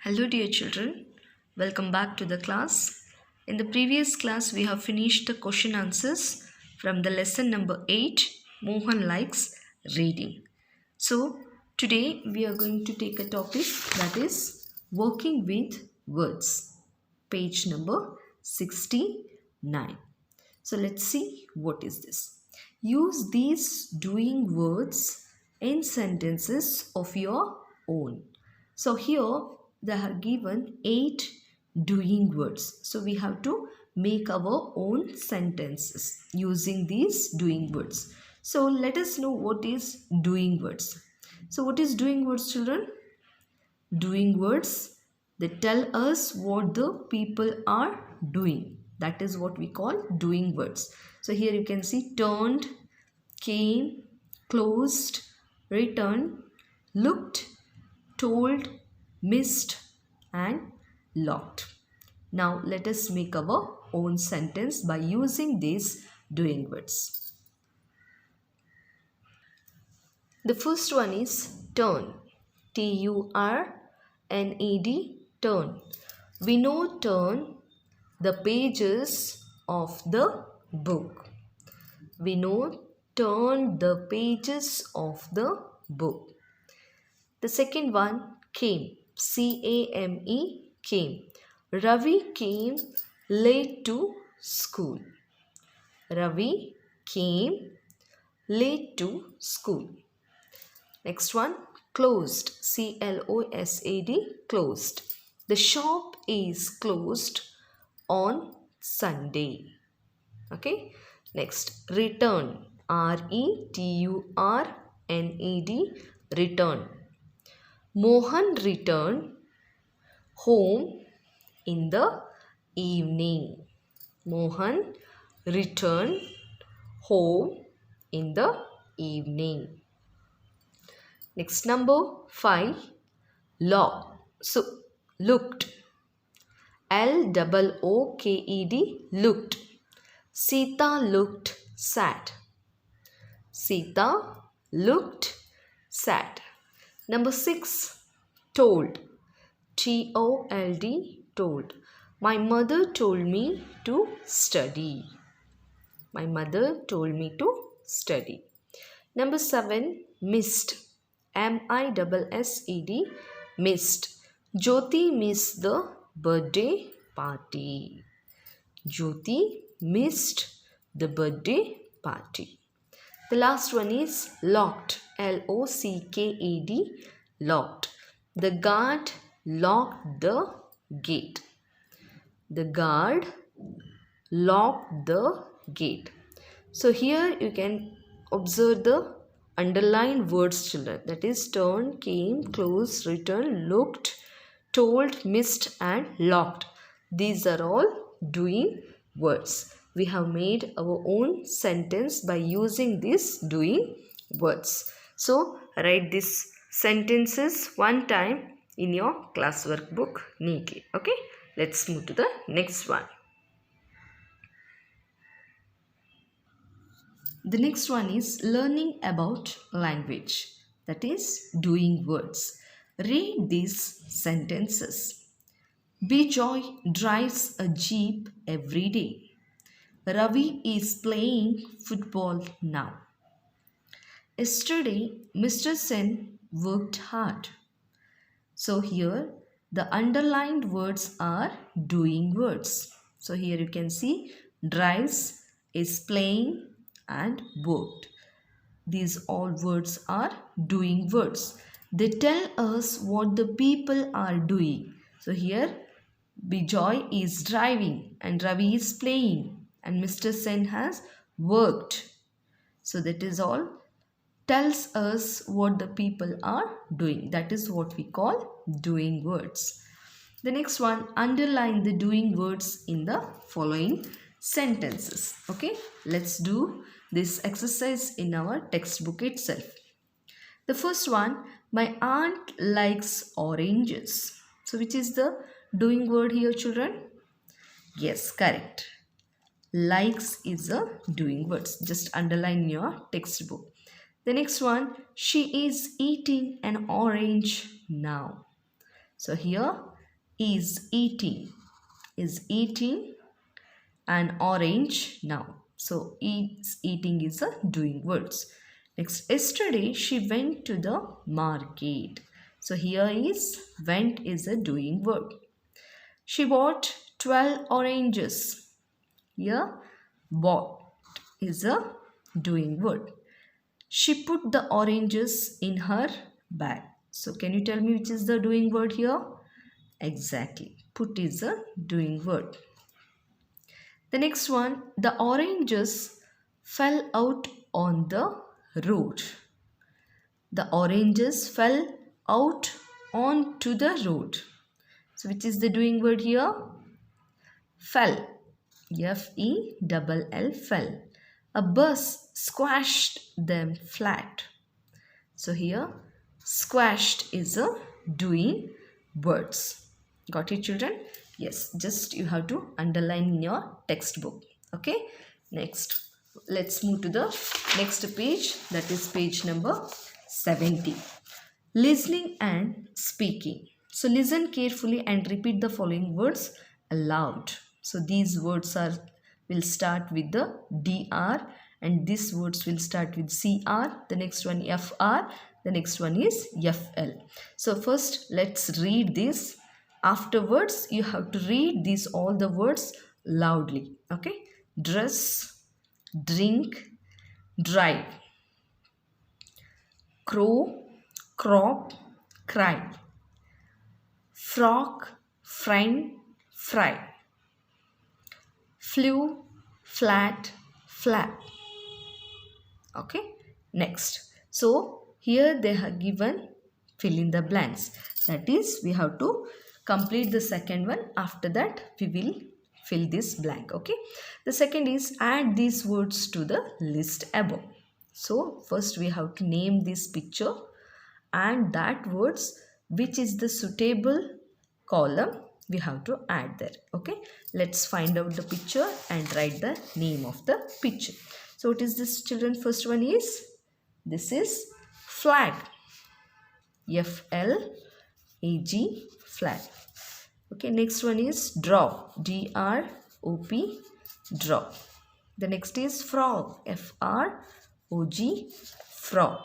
Hello dear children, welcome back to the class. In the previous class we have finished the question answers from the lesson number 8, Mohan likes reading. So today we are going to take a topic that is working with words, page number 69. So let's see what is this. Use these doing words in sentences of your own. So here they are given 8 doing words. So we have to make our own sentences using these doing words. So let us know what is doing words. So what is doing words, children? Doing words, they tell us what the people are doing. That is what we call doing words. So here you can see turned, came, closed, returned, looked, told, missed and locked. Now let us make our own sentence by using these doing words. The first one is turn. T-U-R-N-E-D, turn. We know turn the pages of the book. We know turn the pages of the book. The second one came. C-A-M-E, came. Ravi came late to school. Ravi came late to school. Next one, closed. C-L-O-S-A-D, closed. The shop is closed on Sunday. Okay. Next, return. R-E-T-U-R-N-E-D, return. Mohan returned home in the evening. Mohan returned home in the evening. Next, number 5, lock. So, looked. L-O-O-K-E-D, looked. Sita looked sad. Sita looked sad. Number 6, told. T-O-L-D, told. My mother told me to study. My mother told me to study. Number 7, missed. M-I-S-S-E-D, missed. Jyoti missed the birthday party. Jyoti missed the birthday party. The last one is locked. L-O-C-K-E-D, locked. The guard locked the gate. The guard locked the gate. So here you can observe the underlined words, children. That is turn, came, closed, returned, looked, told, missed and locked. These are all doing words. We have made our own sentence by using these doing words. So write these sentences one time in your classwork book neatly. Okay, let's move to the next one. The next one is learning about language. That is doing words. Read these sentences. Bijoy drives a jeep every day. Ravi is playing football now. Yesterday, Mr. Sen worked hard. So here the underlined words are doing words. So here you can see drives, is playing and worked. These all words are doing words. They tell us what the people are doing. So here Bijoy is driving and Ravi is playing and Mr. Sen has worked. So that is all tells us what the people are doing. That is what we call doing words. The next one, underline the doing words in the following sentences. Okay, let's do this exercise in our textbook itself. The first one, my aunt likes oranges. So which is the doing word here, children? Yes, correct. Likes is a doing words. Just underline your textbook. The next one, she is eating an orange now. So here is eating an orange now. So eating is a doing words. Next, yesterday she went to the market. So here is went is a doing word. She bought 12 oranges. Here bought is a doing word. She put the oranges in her bag. So can you tell me which is the doing word here? Exactly. Put is a doing word. The next one, the oranges fell out on the road. The oranges fell out onto the road. So which is the doing word here? Fell. F-E-L-L, fell. A bus squashed them flat. So here squashed is a doing words. Got it, children? Yes, just you have to underline in your textbook. Okay, next let's move to the next page, that is page number 70. Listening and speaking. So listen carefully and repeat the following words aloud. So these words will start with the DR, and these words will start with CR, the next one FR, the next one is FL. So first let's read this. Afterwards you have to read these all the words loudly. Okay, dress, drink, drive, crow, crop, cry, frock, friend, fry, flew, flat, flap. Okay, next. So here they have given fill in the blanks. That is, we have to complete the second one. After that we will fill this blank. Okay, the second is add these words to the list above. So first we have to name this picture and that words which is the suitable column we have to add there. Okay, let's find out the picture and write the name of the picture. So what is this, children? First one is, this is flag. F-L-A-G, flag. Okay, next one is drop. D-R-O-P, drop. The next is frog. F-R-O-G, frog.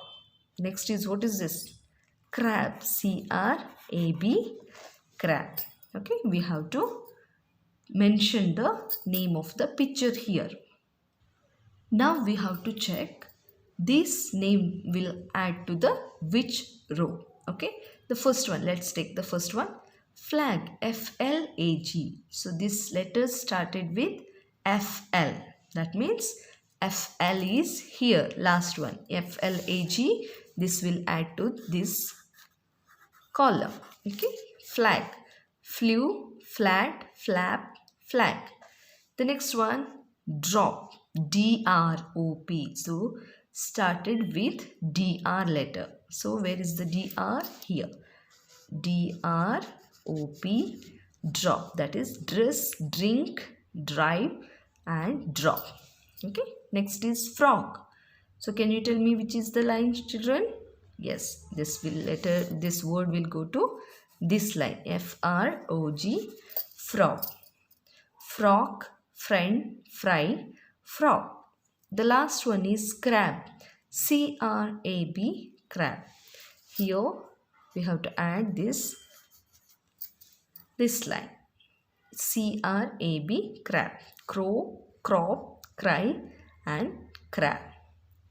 Next is, what is this? Crab. C-R-A-B, crab. Okay, we have to mention the name of the picture here. Now we have to check this name will add to the which row. Okay, the first one, let's take the first one, flag. F-L-A-G. So this letter started with F-L. That means F-L is here, last one. F-L-A-G, this will add to this column. Okay, flag. Flew, flat, flap, flag. The next one, drop. D-R-O-P. So started with D-R letter. So where is the D-R? Here. D-R-O-P, drop. That is dress, drink, drive and drop. Okay. Next is frog. So can you tell me which is the line, children? Yes, this word will go to this line. F-R-O-G, frog. Frog, friend, fry, frog. The last one is crab. C-R-A-B, crab. Here we have to add this line. C-R-A-B, crab. Crow, crop, cry and crab.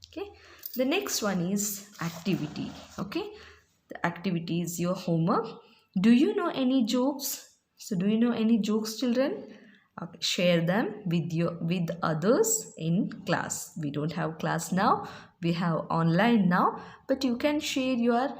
Okay. The next one is activity. Okay. The activity is your homework. Do you know any jokes? So do you know any jokes, children? Okay, share them with others in class. We don't have class now, we have online now, but you can share your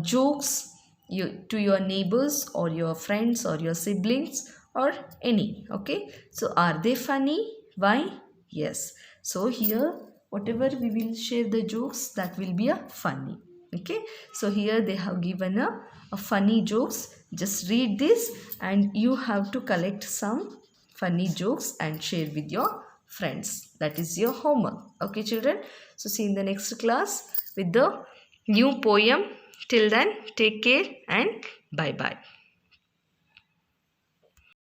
jokes to your neighbors or your friends or your siblings or any. Okay, so are they funny? Why? Yes. So here whatever we will share the jokes, that will be a funny. Okay, so here they have given a funny jokes. Just read this and you have to collect some funny jokes and share with your friends. That is your homework. Okay, children. So see you in the next class with the new poem Till then, take care and bye bye.